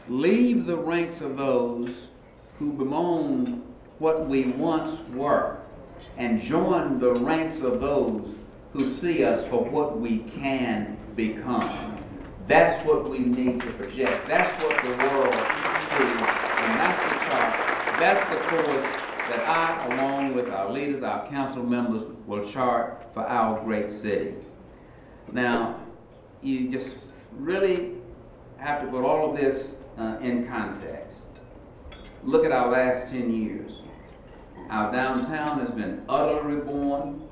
leave the ranks of those who bemoan what we once were and join the ranks of those who see us for what we can become. That's what we need to project. That's what the world sees, and that's the chart. That's the course that I, along with our leaders, our council members, will chart for our great city. Now, you just really have to put all of this in context. Look at our last 10 years. Our downtown has been utterly reborn.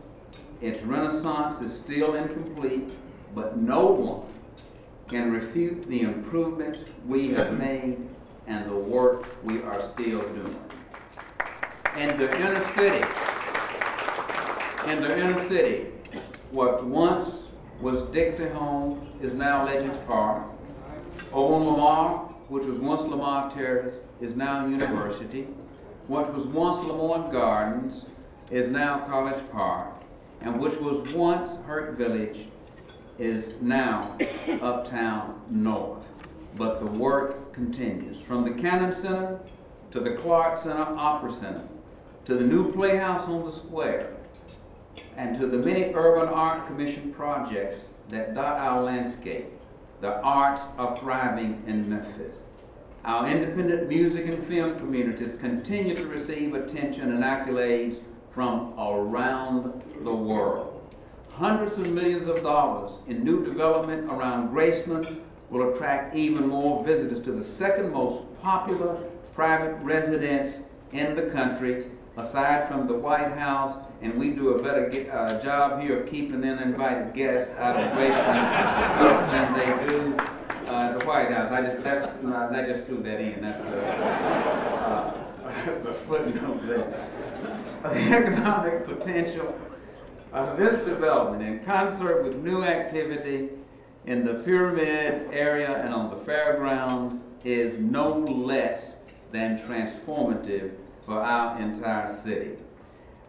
Its renaissance is still incomplete, but no one can refute the improvements we have made and the work we are still doing. In the inner city, what once was Dixie Home is now Legends Park. Over on Lamar, which was once Lamar Terrace, is now University. What was once Lamont Gardens is now College Park, and which was once Hurt Village is now Uptown North. But the work continues. From the Cannon Center to the Clark Center Opera Center, to the new Playhouse on the Square, and to the many Urban Art Commission projects that dot our landscape, the arts are thriving in Memphis. Our independent music and film communities continue to receive attention and accolades from around the world. Hundreds of millions of dollars in new development around Graceland will attract even more visitors to the second most popular private residence in the country, aside from the White House, and we do a better job here of keeping in invited guests out of Graceland than they do the White House. I just threw that in. That's the footnote there. The economic potential of this development, in concert with new activity in the Pyramid area and on the fairgrounds, is no less than transformative for our entire city.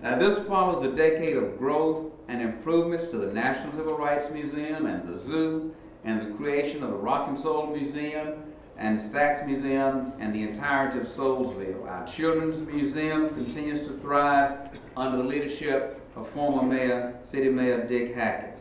Now, this follows a decade of growth and improvements to the National Civil Rights Museum and the Zoo, and the creation of the Rock and Soul Museum and Stax Museum and the entirety of Soulsville. Our Children's Museum continues to thrive under the leadership of former City Mayor Dick Hackett.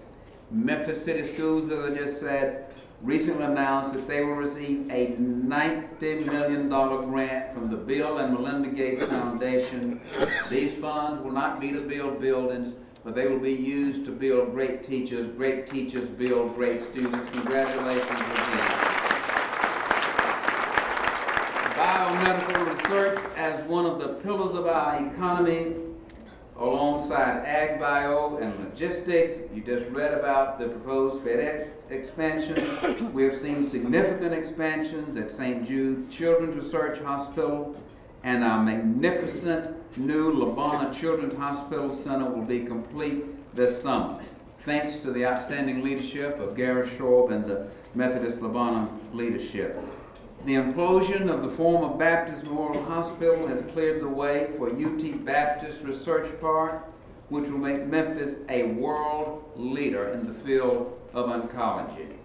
Memphis City Schools, as I just said, recently announced that they will receive a $90 million grant from the Bill and Melinda Gates Foundation. These funds will not be to build buildings, but they will be used to build great teachers. Great teachers build great students. Congratulations again. Biomedical research as one of the pillars of our economy, alongside ag bio and logistics. You just read about the proposed FedEx expansion. We have seen significant expansions at St. Jude Children's Research Hospital, and our magnificent new Labana Children's Hospital Center will be complete this summer, thanks to the outstanding leadership of Gareth Shorb and the Methodist Labana leadership. The implosion of the former Baptist Memorial Hospital has cleared the way for UT Baptist Research Park, which will make Memphis a world leader in the field of oncology.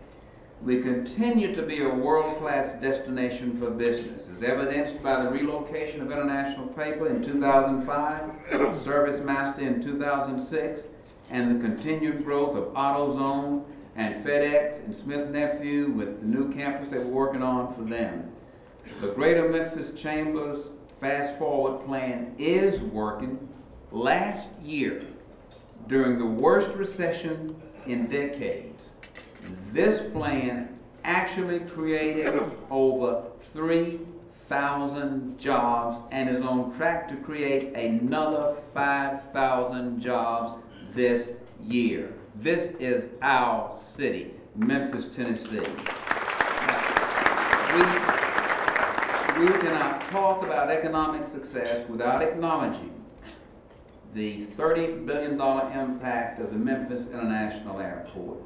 We continue to be a world-class destination for business, as evidenced by the relocation of International Paper in 2005, Service Master in 2006, and the continued growth of AutoZone and FedEx and Smith Nephew with the new campus they were working on for them. The Greater Memphis Chamber's Fast Forward plan is working. Last year, during the worst recession in decades, this plan actually created over 3,000 jobs and is on track to create another 5,000 jobs this year. This is our city, Memphis, Tennessee. We cannot talk about economic success without acknowledging the $30 billion impact of the Memphis International Airport.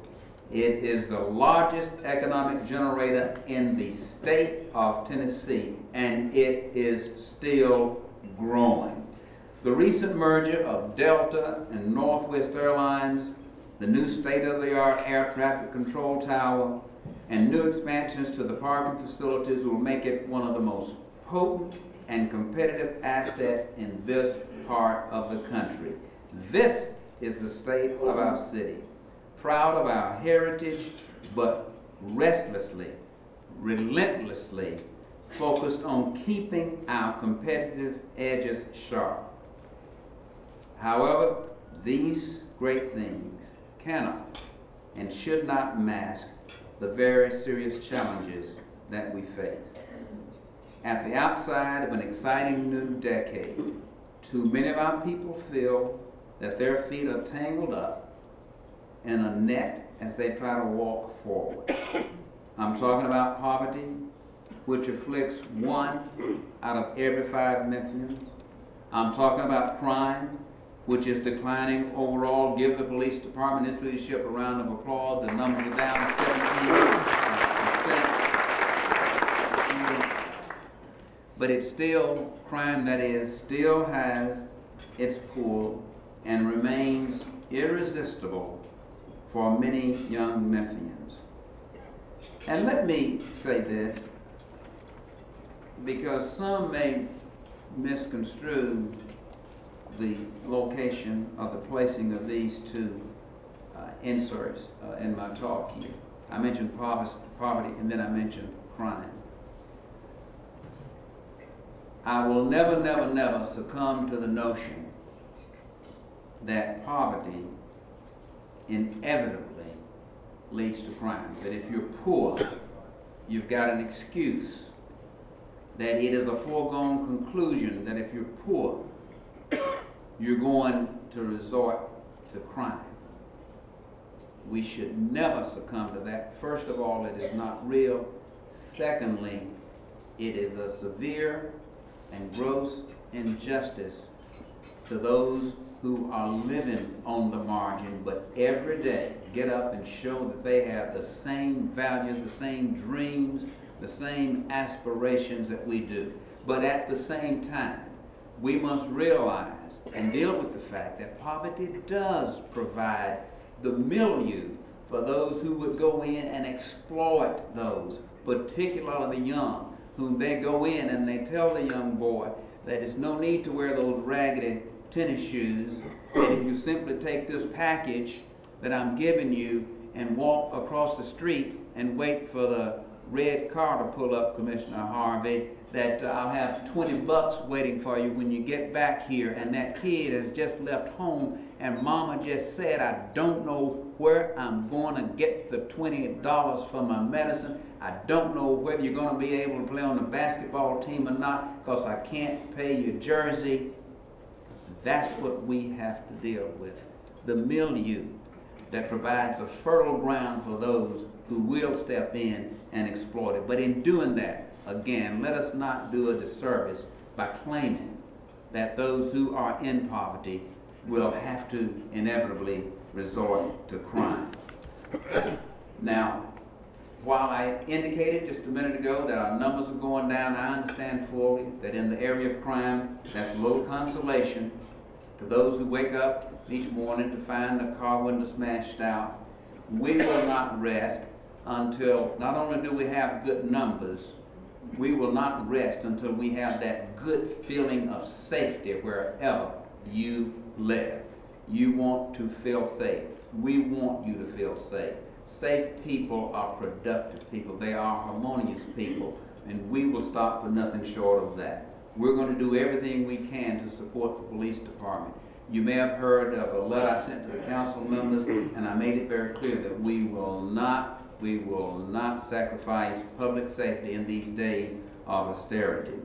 It is the largest economic generator in the state of Tennessee, and it is still growing. The recent merger of Delta and Northwest Airlines, the new state-of-the-art air traffic control tower, and new expansions to the parking facilities will make it one of the most potent and competitive assets in this part of the country. This is the state of our city, proud of our heritage, but restlessly, relentlessly focused on keeping our competitive edges sharp. However, these great things cannot and should not mask the very serious challenges that we face. At the outside of an exciting new decade, too many of our people feel that their feet are tangled up in a net as they try to walk forward. I'm talking about poverty, which afflicts 1 out of every 5 Memphians. I'm talking about crime, which is declining overall. Give the police department, its leadership, a round of applause. The numbers are down 17%. But it's still, crime that is, still has its pull and remains irresistible for many young Memphians. And let me say this, because some may misconstrue the location of the placing of these two inserts in my talk here. I mentioned poverty and then I mentioned crime. I will never, never, never succumb to the notion that poverty inevitably leads to crime. That if you're poor, you've got an excuse. That it is a foregone conclusion that if you're poor, you're going to resort to crime. We should never succumb to that. First of all, it is not real. Secondly, it is a severe and gross injustice to those who are living on the margin, but every day get up and show that they have the same values, the same dreams, the same aspirations that we do. But at the same time, we must realize and deal with the fact that poverty does provide the milieu for those who would go in and exploit those, particularly the young, whom they go in and they tell the young boy that there's no need to wear those raggedy tennis shoes, that if you simply take this package that I'm giving you and walk across the street and wait for the red car to pull up, Commissioner Harvey, that I'll have 20 bucks waiting for you when you get back here, and that kid has just left home and mama just said, I don't know where I'm going to get the $20 for my medicine. I don't know whether you're going to be able to play on the basketball team or not because I can't pay your jersey. That's what we have to deal with. The milieu that provides a fertile ground for those who will step in and exploit it. But in doing that, again, let us not do a disservice by claiming that those who are in poverty will have to inevitably resort to crime. Now, while I indicated just a minute ago that our numbers are going down, I understand fully that in the area of crime, that's a little consolation to those who wake up each morning to find a car window smashed out. We will not rest until not only do we have good numbers, we will not rest until we have that good feeling of safety wherever you live. You want to feel safe. We want you to feel safe. Safe people are productive people. They are harmonious people, and we will stop for nothing short of that. We're going to do everything we can to support the police department. You may have heard of a letter I sent to the council members, and I made it very clear that we will not sacrifice public safety in these days of austerity.